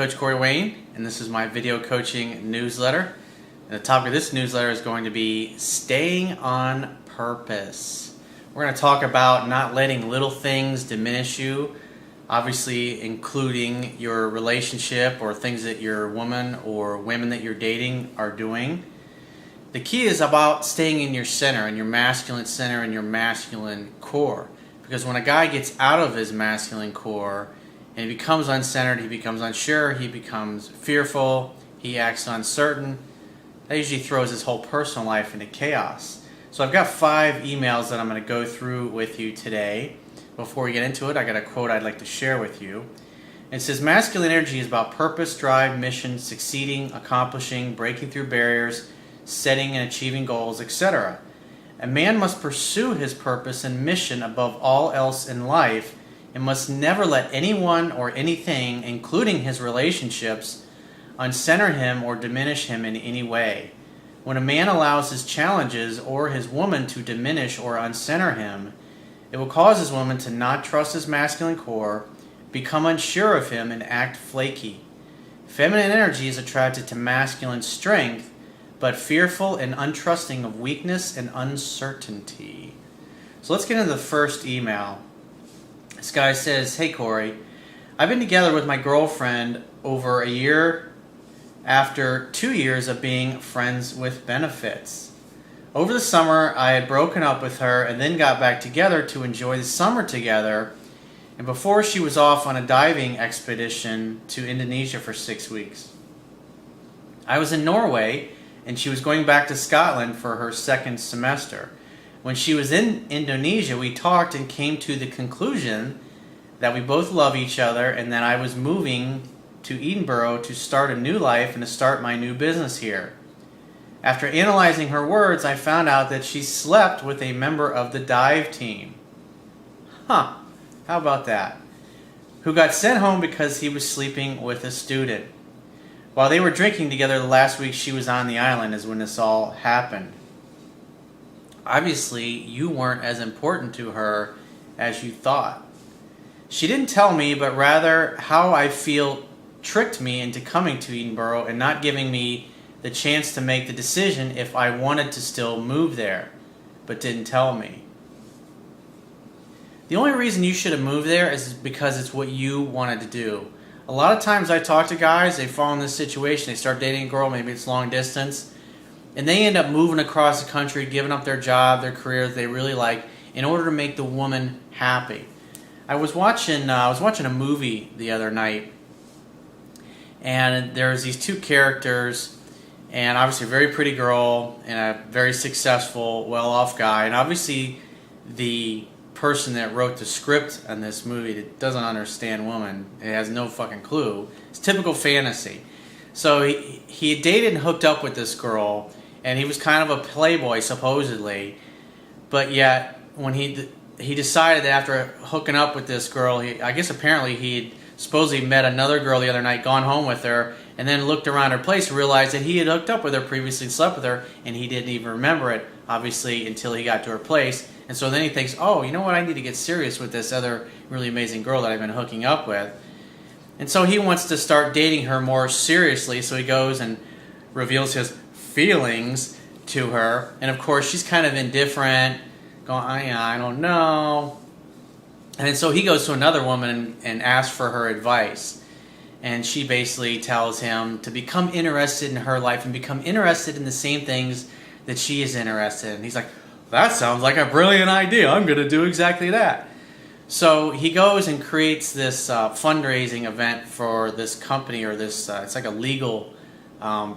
Coach Corey Wayne, and this is my video coaching newsletter. And the topic of this newsletter is going to be staying on purpose. We're going to talk about not letting little things diminish you, obviously including your relationship or things that your woman or women that you're dating are doing. The key is about staying in your center, in your masculine center, in your masculine core. Because when a guy gets out of his masculine core and he becomes uncentered, he becomes unsure, he becomes fearful, he acts uncertain, that usually throws his whole personal life into chaos. So I've got 5 emails that I'm going to go through with you today. Before we get into it, I got a quote I'd like to share with you. It says, masculine energy is about purpose, drive, mission, succeeding, accomplishing, breaking through barriers, setting and achieving goals, etc. A man must pursue his purpose and mission above all else in life and must never let anyone or anything, including his relationships, uncenter him or diminish him in any way. When a man allows his challenges or his woman to diminish or uncenter him, it will cause his woman to not trust his masculine core, become unsure of him, and act flaky. Feminine energy is attracted to masculine strength, but fearful and untrusting of weakness and uncertainty. So let's get into the first email. This guy says, "Hey Corey, I've been together with my girlfriend over a year after 2 years of being friends with benefits. Over the summer, I had broken up with her and then got back together to enjoy the summer together, and before she was off on a diving expedition to Indonesia for 6 weeks. I was in Norway and she was going back to Scotland for her second semester. When she was in Indonesia, we talked and came to the conclusion that we both love each other and that I was moving to Edinburgh to start a new life and to start my new business here. After analyzing her words, I found out that she slept with a member of the dive team." How about that? "Who got sent home because he was sleeping with a student. While they were drinking together the last week she was on the island is when this all happened. Obviously, you weren't as important to her as you thought. She didn't tell me, but rather how I feel tricked me into coming to Edinburgh and not giving me the chance to make the decision if I wanted to still move there, but didn't tell me. The only reason you should have moved there is because it's what you wanted to do. A lot of times I talk to guys, they fall in this situation, they start dating a girl, maybe it's long distance, and they end up moving across the country, giving up their job, their career that they really like, in order to make the woman happy. I was watching a movie the other night, and there's these 2 characters, and obviously a very pretty girl and a very successful, well-off guy, and obviously the person that wrote the script on this movie that doesn't understand women, it has no fucking clue. It's typical fantasy. So he had dated and hooked up with this girl, and he was kind of a playboy supposedly, but yet when he decided that after hooking up with this girl, I guess apparently he supposedly met another girl the other night, gone home with her, and then looked around her place and realized that he had hooked up with her previously, slept with her, and he didn't even remember it, obviously, until he got to her place. And so then he thinks, oh, you know what, I need to get serious with this other really amazing girl that I've been hooking up with. And so he wants to start dating her more seriously, so he goes and reveals his feelings to her. And of course, she's kind of indifferent, going, I don't know. And so he goes to another woman and asks for her advice. And she basically tells him to become interested in her life and become interested in the same things that she is interested in. And he's like, that sounds like a brilliant idea. I'm going to do exactly that. So he goes and creates this fundraising event for this company, or this, it's like a legal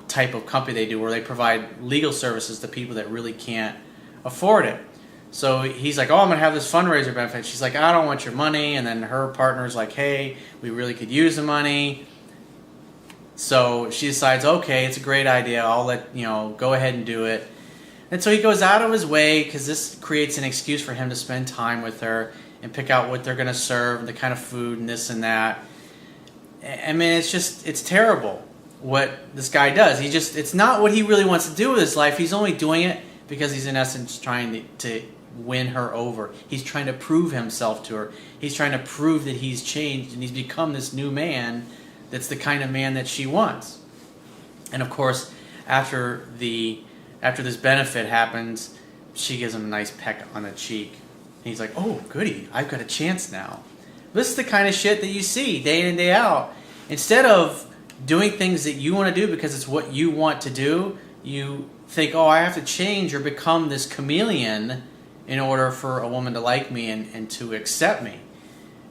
type of company they do, where they provide legal services to people that really can't afford it. So he's like, oh, I'm going to have this fundraiser benefit. She's like, I don't want your money. And then her partner's like, hey, we really could use the money. So she decides, okay, it's a great idea. I'll go ahead and do it. And so he goes out of his way, because this creates an excuse for him to spend time with her and pick out what they're going to serve, the kind of food and this and that. I mean, it's terrible what this guy does. It's not what he really wants to do with his life. He's only doing it because he's in essence trying to win her over. He's trying to prove himself to her. He's trying to prove that he's changed and he's become this new man that's the kind of man that she wants. And of course, after this benefit happens, she gives him a nice peck on the cheek. And he's like, oh, goody, I've got a chance now. This is the kind of shit that you see day in and day out. Instead of doing things that you want to do because it's what you want to do, you think, oh, I have to change or become this chameleon in order for a woman to like me and to accept me.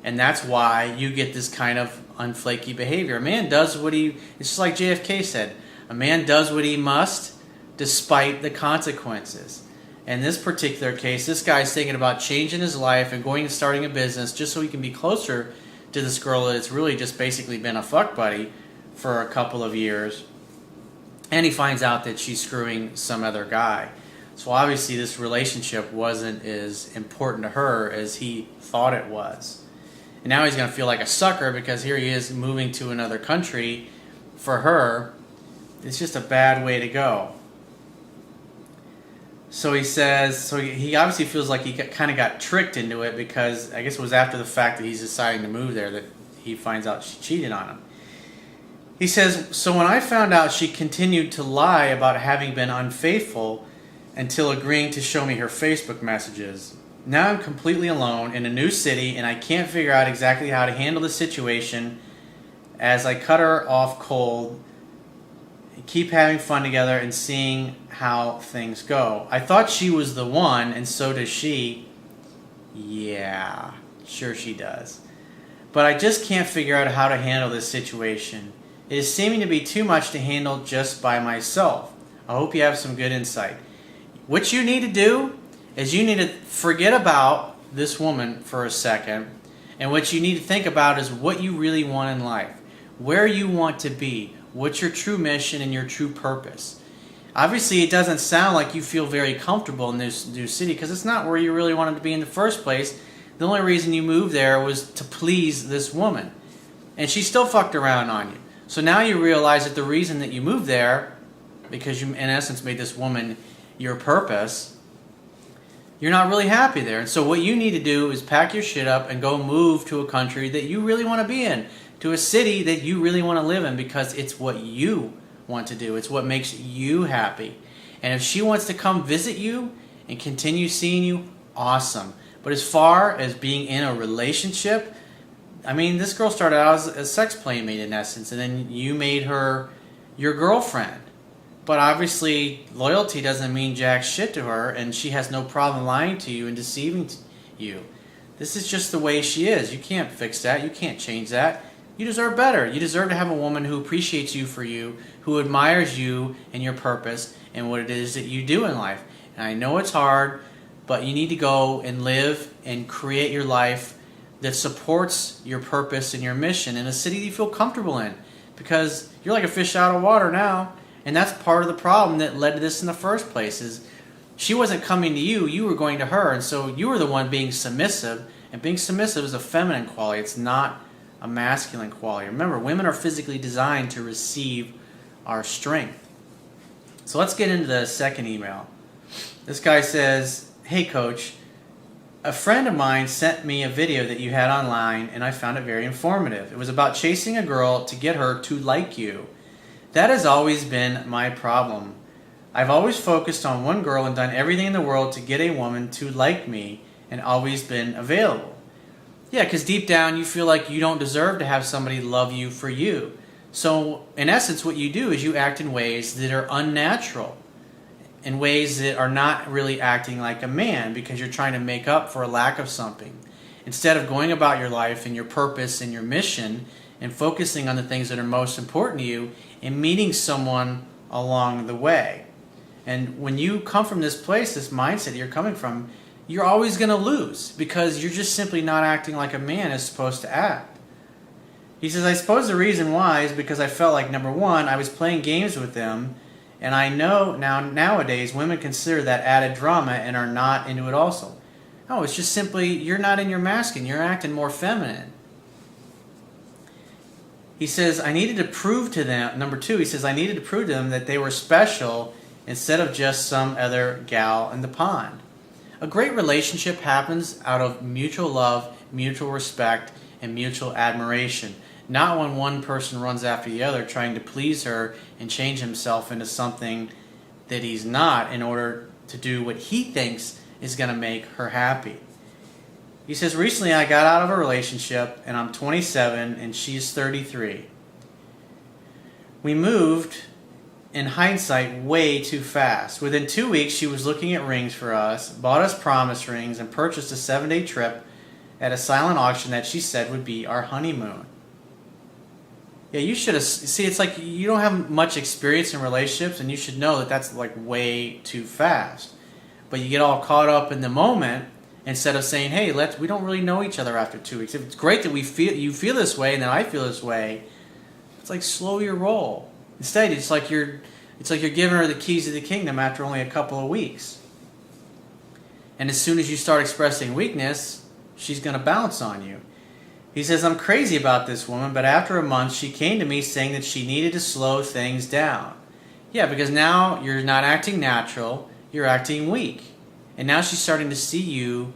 And that's why you get this kind of unflaky behavior. A man does it's just like JFK said, a man does what he must despite the consequences. In this particular case, this guy's thinking about changing his life and going and starting a business just so he can be closer to this girl that's really just basically been a fuck buddy for a couple of years. And he finds out that she's screwing some other guy. So obviously this relationship wasn't as important to her as he thought it was. And now he's going to feel like a sucker because here he is moving to another country for her. It's just a bad way to go. So he says, he obviously feels like he kind of got tricked into it because I guess it was after the fact that he's deciding to move there that he finds out she cheated on him. He says, so when I found out she continued to lie about having been unfaithful until agreeing to show me her Facebook messages. Now I'm completely alone in a new city and I can't figure out exactly how to handle the situation as I cut her off cold, keep having fun together and seeing how things go. I thought she was the one and so does she. Yeah, sure she does. But I just can't figure out how to handle this situation. It is seeming to be too much to handle just by myself. I hope you have some good insight. What you need to do is you need to forget about this woman for a second, and what you need to think about is what you really want in life, where you want to be, what's your true mission and your true purpose. Obviously, it doesn't sound like you feel very comfortable in this new city because it's not where you really wanted to be in the first place. The only reason you moved there was to please this woman, and she still fucked around on you. So now you realize that the reason that you moved there, because you in essence made this woman your purpose, you're not really happy there. And so what you need to do is pack your shit up and go move to a country that you really want to be in, to a city that you really want to live in because it's what you want to do. It's what makes you happy. And if she wants to come visit you and continue seeing you, awesome. But as far as being in a relationship, I mean, this girl started out as a sex playmate in essence, and then you made her your girlfriend. But obviously, loyalty doesn't mean jack shit to her, and she has no problem lying to you and deceiving you. This is just the way she is. You can't fix that. You can't change that. You deserve better. You deserve to have a woman who appreciates you for you, who admires you and your purpose and what it is that you do in life. And I know it's hard, but you need to go and live and create your life that supports your purpose and your mission in a city that you feel comfortable in, because you're like a fish out of water now. And that's part of the problem that led to this in the first place, is she wasn't coming to you, you were going to her, and so you were the one being submissive, and being submissive is a feminine quality, it's not a masculine quality. Remember, women are physically designed to receive our strength. So let's get into the second email. This guy says, hey coach, a friend of mine sent me a video that you had online and I found it very informative. It was about chasing a girl to get her to like you. That has always been my problem. I've always focused on one girl and done everything in the world to get a woman to like me and always been available. Yeah, because deep down you feel like you don't deserve to have somebody love you for you. So in essence what you do is you act in ways that are unnatural, in ways that are not really acting like a man because you're trying to make up for a lack of something. Instead of going about your life and your purpose and your mission and focusing on the things that are most important to you and meeting someone along the way. And when you come from this place, this mindset that you're coming from, you're always going to lose because you're just simply not acting like a man is supposed to act. He says, I suppose the reason why is because I felt like, number one, I was playing games with them, and I know nowadays women consider that added drama and are not into it also. No, it's just simply you're not in your masculine, you're acting more feminine. He says, I needed to prove to them, number two, he says, I needed to prove to them that they were special instead of just some other gal in the pond. A great relationship happens out of mutual love, mutual respect, and mutual admiration, not when one person runs after the other trying to please her and change himself into something that he's not in order to do what he thinks is going to make her happy. He says, recently I got out of a relationship and I'm 27 and she's 33. We moved, in hindsight, way too fast. Within 2 weeks she was looking at rings for us, bought us promise rings, and purchased a 7-day trip at a silent auction that she said would be our honeymoon. Yeah, you should have, see, it's like you don't have much experience in relationships and you should know that that's like way too fast. But you get all caught up in the moment instead of saying, hey, we don't really know each other after 2 weeks. If it's great that you feel this way and then I feel this way, it's like slow your roll. Instead, it's like you're giving her the keys to the kingdom after only a couple of weeks. And as soon as you start expressing weakness, she's going to bounce on you. He says, I'm crazy about this woman, but after a month, she came to me saying that she needed to slow things down. Yeah, because now you're not acting natural, you're acting weak. And now she's starting to see you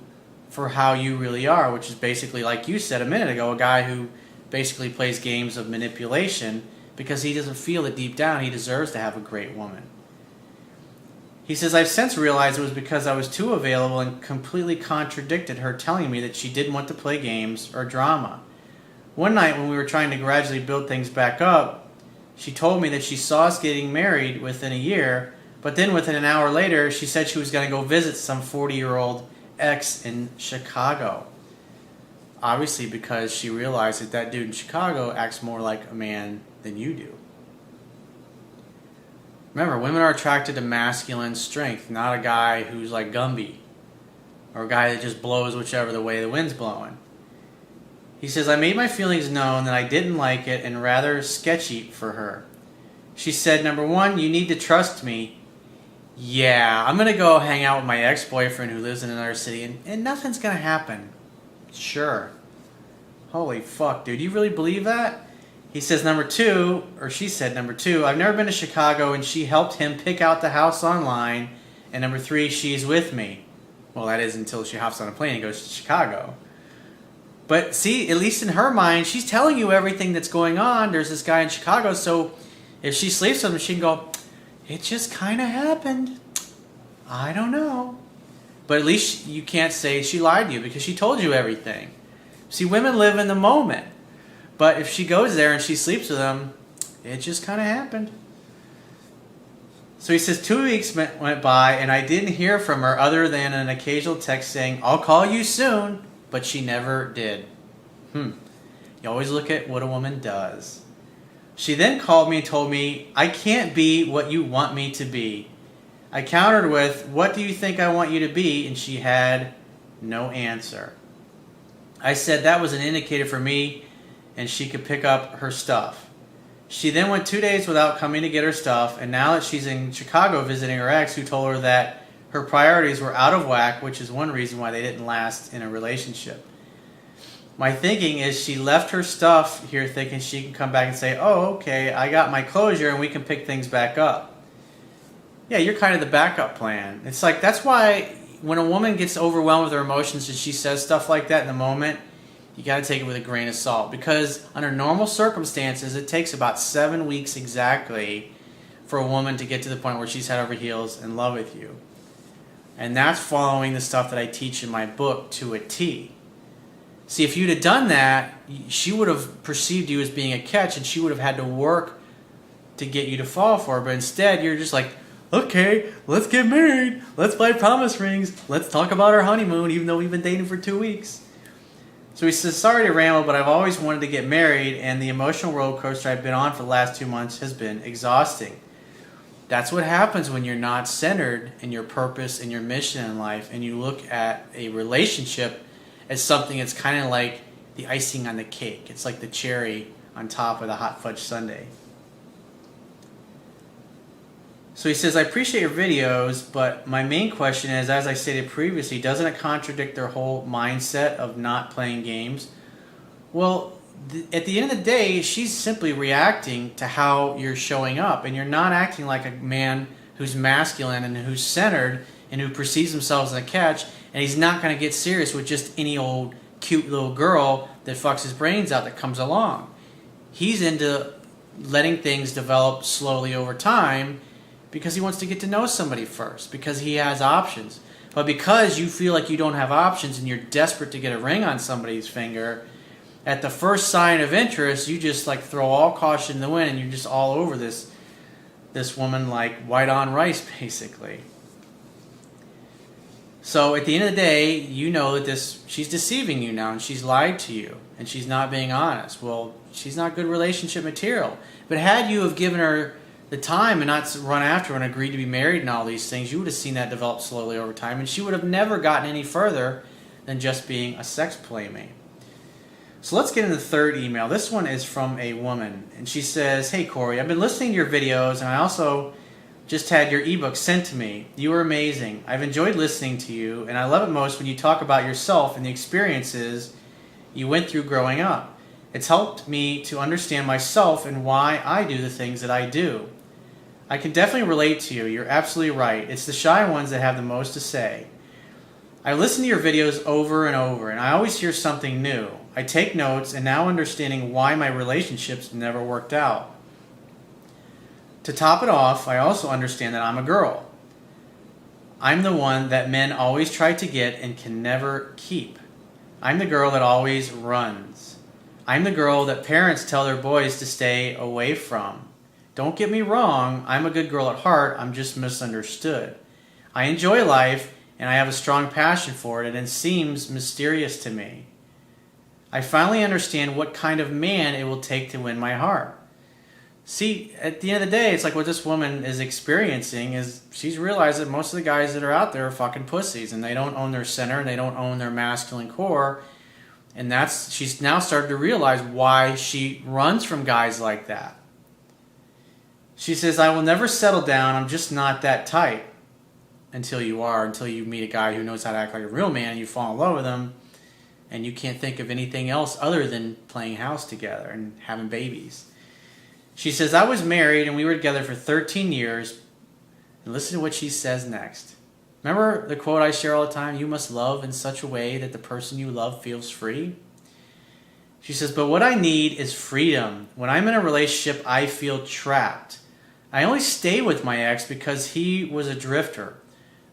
for how you really are, which is basically, like you said a minute ago, a guy who basically plays games of manipulation because he doesn't feel that deep down he deserves to have a great woman. He says, I've since realized it was because I was too available and completely contradicted her telling me that she didn't want to play games or drama. One night when we were trying to gradually build things back up, she told me that she saw us getting married within a year, but then within an hour later, she said she was going to go visit some 40-year-old ex in Chicago. Obviously because she realized that that dude in Chicago acts more like a man than you do. Remember, women are attracted to masculine strength, not a guy who's like Gumby or a guy that just blows whichever the way the wind's blowing. He says, I made my feelings known that I didn't like it and rather sketchy for her. She said, number one, you need to trust me. Yeah, I'm going to go hang out with my ex-boyfriend who lives in another city and nothing's going to happen. Sure. Holy fuck, dude. You really believe that? He says, number two, or she said, number two, I've never been to Chicago and she helped him pick out the house online. And number three, she's with me. Well, that is until she hops on a plane and goes to Chicago. But see, at least in her mind, she's telling you everything that's going on. There's this guy in Chicago, so if she sleeps with him, she can go, it just kind of happened. I don't know. But at least you can't say she lied to you because she told you everything. See, women live in the moment. But if she goes there and she sleeps with him, it just kind of happened. So he says 2 weeks went by and I didn't hear from her other than an occasional text saying, I'll call you soon. But she never did. You always look at what a woman does. She then called me and told me, I can't be what you want me to be. I countered with, what do you think I want you to be? And she had no answer. I said that was an indicator for me and she could pick up her stuff. She then went 2 days without coming to get her stuff, and now that she's in Chicago visiting her ex who told her that her priorities were out of whack, which is one reason why they didn't last in a relationship. My thinking is she left her stuff here thinking she can come back and say, oh, okay, I got my closure and we can pick things back up. Yeah, you're kind of the backup plan. It's like, that's why when a woman gets overwhelmed with her emotions and she says stuff like that in the moment, you got to take it with a grain of salt. Because under normal circumstances, it takes about 7 weeks exactly for a woman to get to the point where she's head over heels in love with you. And that's following the stuff that I teach in my book to a T. See, if you'd have done that, she would have perceived you as being a catch and she would have had to work to get you to fall for her. But instead, you're just like, okay, let's get married. Let's buy promise rings. Let's talk about our honeymoon, even though we've been dating for 2 weeks. So he says, sorry to ramble, but I've always wanted to get married, and the emotional roller coaster I've been on for the last 2 months has been exhausting. That's what happens when you're not centered in your purpose and your mission in life, and you look at a relationship as something that's kind of like the icing on the cake. It's like the cherry on top of the hot fudge sundae. So he says, I appreciate your videos, but my main question is, as I stated previously, doesn't it contradict their whole mindset of not playing games? Well, at the end of the day, she's simply reacting to how you're showing up, and you're not acting like a man who's masculine and who's centered and who perceives himself as a catch, and he's not going to get serious with just any old cute little girl that fucks his brains out that comes along. He's into letting things develop slowly over time because he wants to get to know somebody first, because he has options. But because you feel like you don't have options and you're desperate to get a ring on somebody's finger, at the first sign of interest, you just like throw all caution in the wind and you're just all over this woman like white on rice, basically. So at the end of the day, you know that she's deceiving you now and she's lied to you and she's not being honest. Well, she's not good relationship material. But had you have given her the time and not run after her and agreed to be married and all these things, you would have seen that develop slowly over time, and she would have never gotten any further than just being a sex playmate. So let's get into the third email. This one is from a woman, and she says, "Hey Corey, I've been listening to your videos, and I also just had your ebook sent to me. You are amazing. I've enjoyed listening to you, and I love it most when you talk about yourself and the experiences you went through growing up. It's helped me to understand myself and why I do the things that I do. I can definitely relate to you. You're absolutely right. It's the shy ones that have the most to say. I listen to your videos over and over, and I always hear something new. I take notes, and now understanding why my relationships never worked out. To top it off, I also understand that I'm a girl. I'm the one that men always try to get and can never keep. I'm the girl that always runs. I'm the girl that parents tell their boys to stay away from. Don't get me wrong, I'm a good girl at heart, I'm just misunderstood. I enjoy life, and I have a strong passion for it, and it seems mysterious to me. I finally understand what kind of man it will take to win my heart." See, at the end of the day, it's like what this woman is experiencing is she's realized that most of the guys that are out there are fucking pussies, and they don't own their center, and they don't own their masculine core, and she's now started to realize why she runs from guys like that. She says, "I will never settle down. I'm just not that type." Until you meet a guy who knows how to act like a real man and you fall in love with him and you can't think of anything else other than playing house together and having babies. She says, "I was married and we were together for 13 years. And listen to what she says next. Remember the quote I share all the time, you must love in such a way that the person you love feels free? She says, "But what I need is freedom. When I'm in a relationship, I feel trapped. I only stay with my ex because he was a drifter.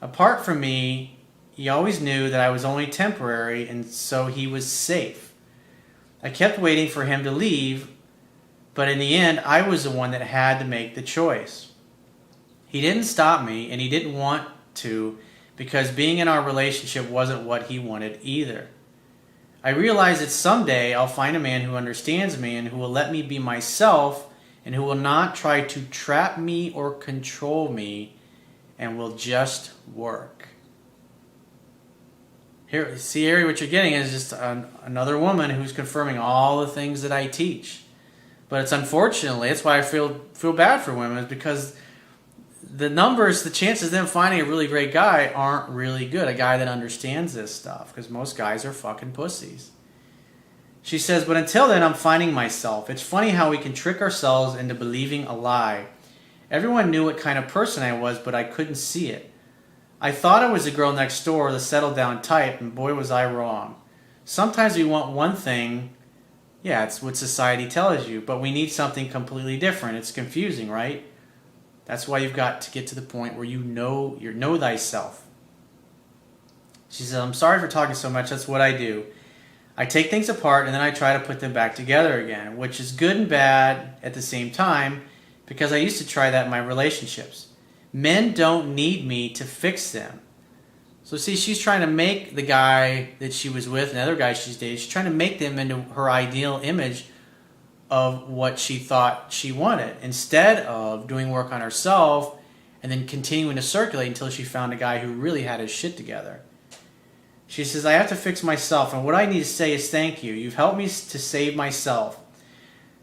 Apart from me, he always knew that I was only temporary, and so he was safe. I kept waiting for him to leave, but in the end, I was the one that had to make the choice. He didn't stop me, and he didn't want to, because being in our relationship wasn't what he wanted either. I realized that someday I'll find a man who understands me and who will let me be myself and who will not try to trap me or control me and will just work." Here, see, Ari, what you're getting is just another woman who's confirming all the things that I teach. But it's unfortunately, that's why I feel bad for women, is because the chances of them finding a really great guy aren't really good. A guy that understands this stuff, because most guys are fucking pussies. She says, "But until then, I'm finding myself. It's funny how we can trick ourselves into believing a lie. Everyone knew what kind of person I was, but I couldn't see it. I thought I was the girl next door, the settled down type, and boy was I wrong. Sometimes we want one thing, yeah, it's what society tells you, but we need something completely different. It's confusing, right? That's why you've got to get to the point where you know thyself." She says, "I'm sorry for talking so much. That's what I do. I take things apart and then I try to put them back together again, which is good and bad at the same time because I used to try that in my relationships. Men don't need me to fix them." So see, she's trying to make the guy that she was with and the other guy she's dated, she's trying to make them into her ideal image of what she thought she wanted, instead of doing work on herself and then continuing to circulate until she found a guy who really had his shit together. She says, "I have to fix myself, and what I need to say is thank you. You've helped me to save myself.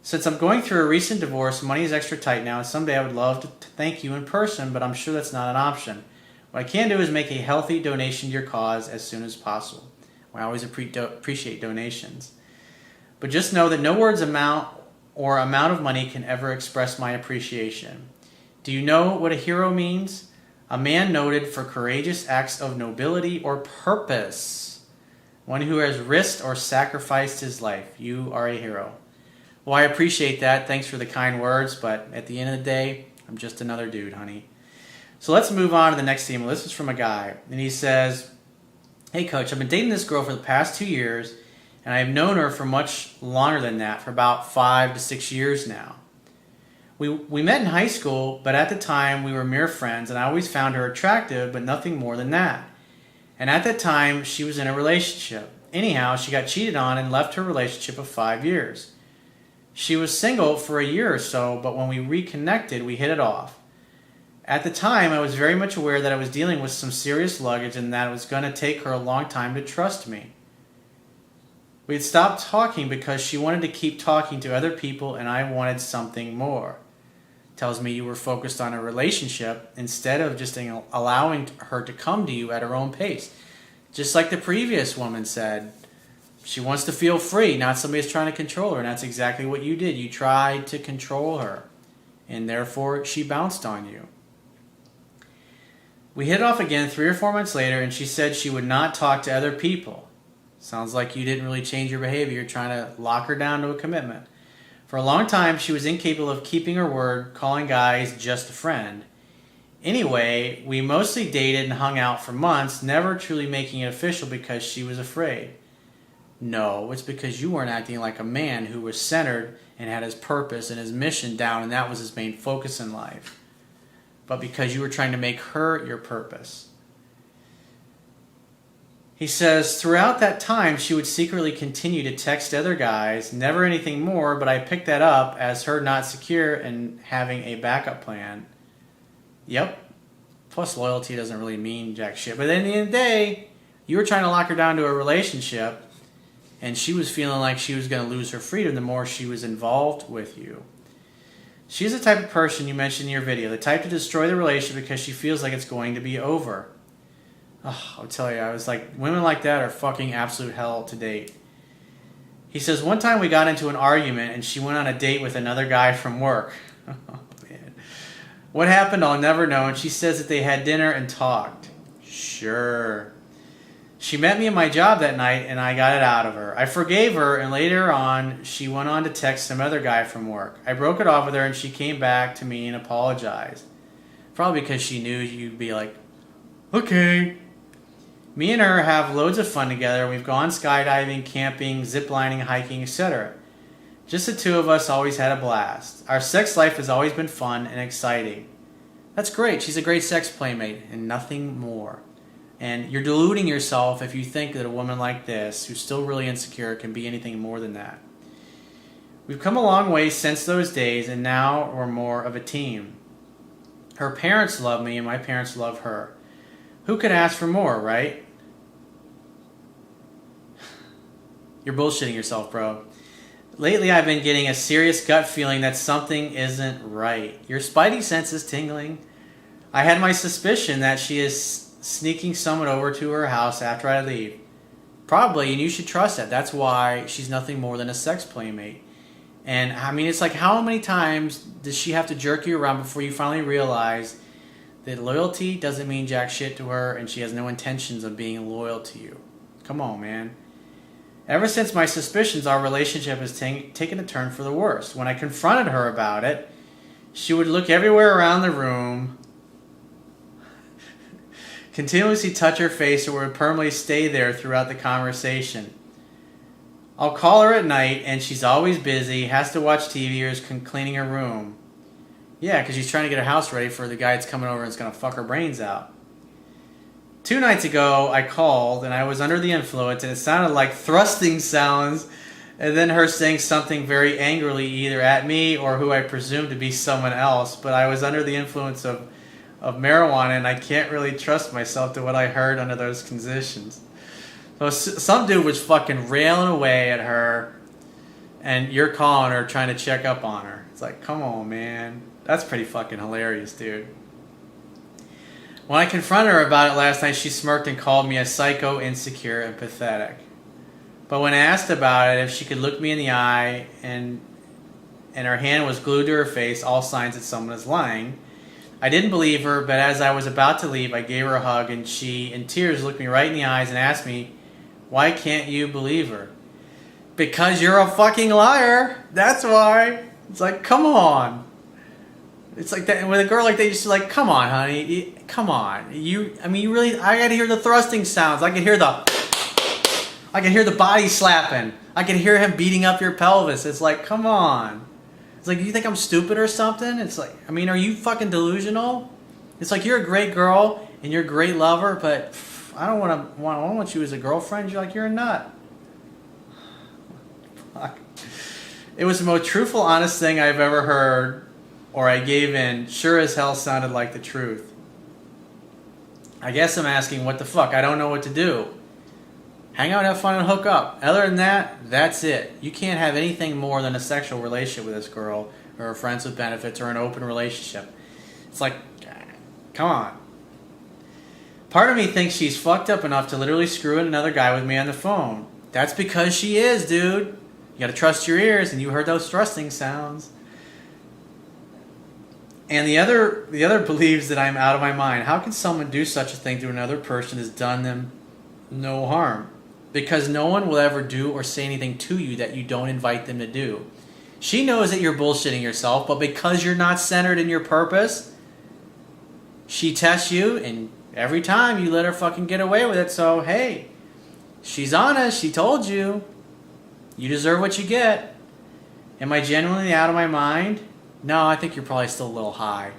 Since I'm going through a recent divorce, money is extra tight now, and someday I would love to thank you in person, but I'm sure that's not an option. What I can do is make a healthy donation to your cause as soon as possible." I always appreciate donations. "But just know that no words amount of money can ever express my appreciation. Do you know what a hero means? A man noted for courageous acts of nobility or purpose. One who has risked or sacrificed his life. You are a hero. Well, I appreciate that. Thanks for the kind words, but at the end of the day, I'm just another dude, honey. So let's move on to the next email. This is from a guy, and he says, "Hey, Coach, I've been dating this girl for the past 2 years, and I've known her for much longer than that, for about 5 to 6 years now. We met in high school, but at the time we were mere friends, and I always found her attractive, but nothing more than that. And at that time, she was in a relationship. Anyhow, she got cheated on and left her relationship of 5 years. She was single for a year or so, but when we reconnected, we hit it off. At the time, I was very much aware that I was dealing with some serious luggage and that it was going to take her a long time to trust me. We had stopped talking because she wanted to keep talking to other people and I wanted something more. Tells me you were focused on a relationship instead of just allowing her to come to you at her own pace. Just like the previous woman said, she wants to feel free, not somebody who's trying to control her, and that's exactly what you did. You tried to control her, and therefore she bounced on you. We hit it off again 3 or 4 months later, and she said she would not talk to other people. Sounds like you didn't really change your behavior. You're trying to lock her down to a commitment. For a long time, she was incapable of keeping her word, calling guys just a friend. Anyway, we mostly dated and hung out for months, never truly making it official because she was afraid. No, it's because you weren't acting like a man who was centered and had his purpose and his mission down, and that was his main focus in life. But because you were trying to make her your purpose. He says, throughout that time, she would secretly continue to text other guys, never anything more, but I picked that up as her not secure and having a backup plan. Yep. Plus, loyalty doesn't really mean jack shit. But at the end of the day, you were trying to lock her down to a relationship, and she was feeling like she was going to lose her freedom the more she was involved with you. She's the type of person you mentioned in your video, the type to destroy the relationship because she feels like it's going to be over. Oh, I'll tell you, I was like, women like that are fucking absolute hell to date. He says, one time we got into an argument and she went on a date with another guy from work. Oh, man. What happened, I'll never know, and she says that they had dinner and talked. Sure. She met me at my job that night and I got it out of her. I forgave her, and later on, she went on to text some other guy from work. I broke it off with her and she came back to me and apologized. Probably because she knew you'd be like, okay. Me and her have loads of fun together. We've gone skydiving, camping, ziplining, hiking, etc. Just the two of us always had a blast. Our sex life has always been fun and exciting. That's great. She's a great sex playmate and nothing more. And you're deluding yourself if you think that a woman like this, who's still really insecure, can be anything more than that. We've come a long way since those days, and now we're more of a team. Her parents love me and my parents love her. Who could ask for more, right? You're bullshitting yourself, bro. Lately, I've been getting a serious gut feeling that something isn't right. Your spidey sense is tingling. I had my suspicion that she is sneaking someone over to her house after I leave. Probably, and you should trust that. That's why she's nothing more than a sex playmate. And, I mean, it's like, how many times does she have to jerk you around before you finally realize that loyalty doesn't mean jack shit to her and she has no intentions of being loyal to you? Come on, man. Ever since my suspicions, our relationship has taken a turn for the worse. When I confronted her about it, she would look everywhere around the room, continuously touch her face, or would permanently stay there throughout the conversation. I'll call her at night and she's always busy, has to watch TV or is cleaning her room. Yeah, because she's trying to get her house ready for the guy that's coming over and is going to fuck her brains out. 2 nights ago, I called and I was under the influence and it sounded like thrusting sounds and then her saying something very angrily either at me or who I presumed to be someone else, but I was under the influence of marijuana and I can't really trust myself to what I heard under those conditions. So some dude was fucking railing away at her and you're calling her trying to check up on her. It's like, come on, man. That's pretty fucking hilarious, dude. When I confronted her about it last night, she smirked and called me a psycho, insecure, and pathetic. But when asked about it, if she could look me in the eye and her hand was glued to her face, all signs that someone is lying, I didn't believe her, but as I was about to leave, I gave her a hug and she, in tears, looked me right in the eyes and asked me, why can't you believe her? Because you're a fucking liar. That's why. It's like, come on. It's like that with a girl like that. You're just like, come on, honey. Come on. You really. I gotta hear the thrusting sounds. I can hear the body slapping. I can hear him beating up your pelvis. It's like, come on. It's like, do you think I'm stupid or something? It's like, are you fucking delusional? It's like, you're a great girl and you're a great lover, but I don't want you as a girlfriend. You're like, you're a nut. Fuck. It was the most truthful, honest thing I've ever heard, or I gave in. Sure as hell sounded like the truth. I guess I'm asking, what the fuck? I don't know what to do. Hang out, have fun, and hook up. Other than that, that's it. You can't have anything more than a sexual relationship with this girl, or friends with benefits, or an open relationship. It's like, come on. Part of me thinks she's fucked up enough to literally screw in another guy with me on the phone. That's because she is, dude. You gotta trust your ears, and you heard those thrusting sounds. And the other believes that I'm out of my mind. How can someone do such a thing to another person that's done them no harm? Because no one will ever do or say anything to you that you don't invite them to do. She knows that you're bullshitting yourself, but because you're not centered in your purpose, she tests you, and every time you let her fucking get away with it. So, hey, she's honest. She told you. You deserve what you get. Am I genuinely out of my mind? No, I think you're probably still a little high.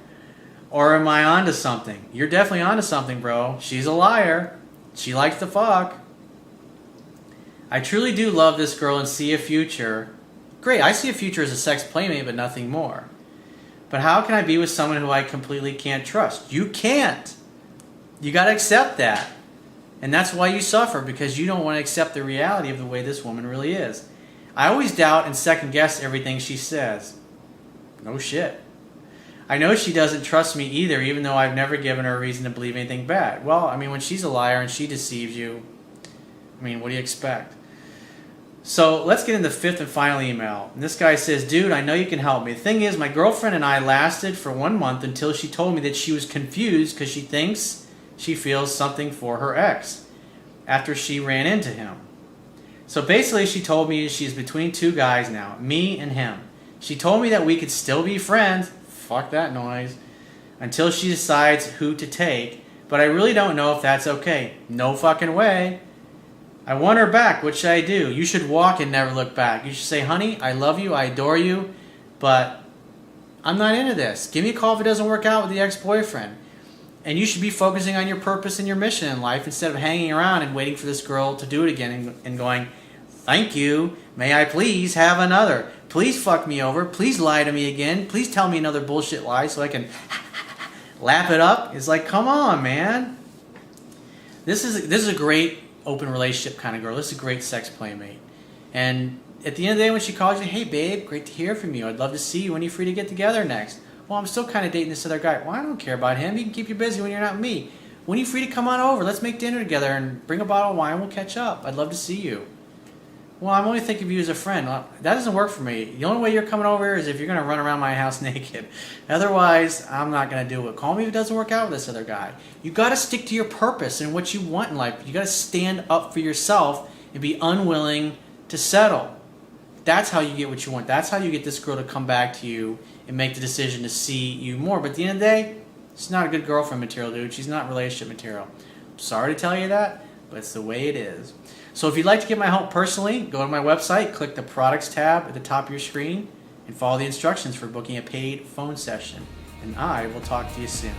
Or am I onto something? You're definitely onto something, bro. She's a liar. She likes to fuck. I truly do love this girl and see a future. Great, I see a future as a sex playmate, but nothing more. But how can I be with someone who I completely can't trust? You can't. You got to accept that. And that's why you suffer, because you don't want to accept the reality of the way this woman really is. I always doubt and second guess everything she says. No shit. I know she doesn't trust me either, even though I've never given her a reason to believe anything bad. Well, when she's a liar and she deceives you, what do you expect? So let's get into the fifth and final email. And this guy says, dude, I know you can help me. The thing is, my girlfriend and I lasted for 1 month until she told me that she was confused because she thinks she feels something for her ex after she ran into him. So basically she told me she's between two guys now, me and him. She told me that we could still be friends, fuck that noise, until she decides who to take, but I really don't know if that's okay. No fucking way. I want her back. What should I do? You should walk and never look back. You should say, honey, I love you, I adore you, but I'm not into this. Give me a call if it doesn't work out with the ex-boyfriend. And you should be focusing on your purpose and your mission in life instead of hanging around and waiting for this girl to do it again and going, thank you, may I please have another? Please fuck me over. Please lie to me again. Please tell me another bullshit lie so I can lap it up. It's like, come on, man. This is a great open relationship kind of girl. This is a great sex playmate. And at the end of the day, when she calls you, hey, babe, great to hear from you. I'd love to see you. When are you free to get together next? Well, I'm still kind of dating this other guy. Well, I don't care about him. He can keep you busy when you're not with me. When are you free to come on over? Let's make dinner together and bring a bottle of wine. We'll catch up. I'd love to see you. Well, I'm only thinking of you as a friend. Well, that doesn't work for me. The only way you're coming over here is if you're going to run around my house naked. Otherwise, I'm not going to do it. Call me if it doesn't work out with this other guy. You got to stick to your purpose and what you want in life. You got to stand up for yourself and be unwilling to settle. That's how you get what you want. That's how you get this girl to come back to you and make the decision to see you more. But at the end of the day, she's not a good girlfriend material, dude. She's not relationship material. I'm sorry to tell you that, but it's the way it is. So if you'd like to get my help personally, go to my website, click the products tab at the top of your screen, and follow the instructions for booking a paid phone session. And I will talk to you soon.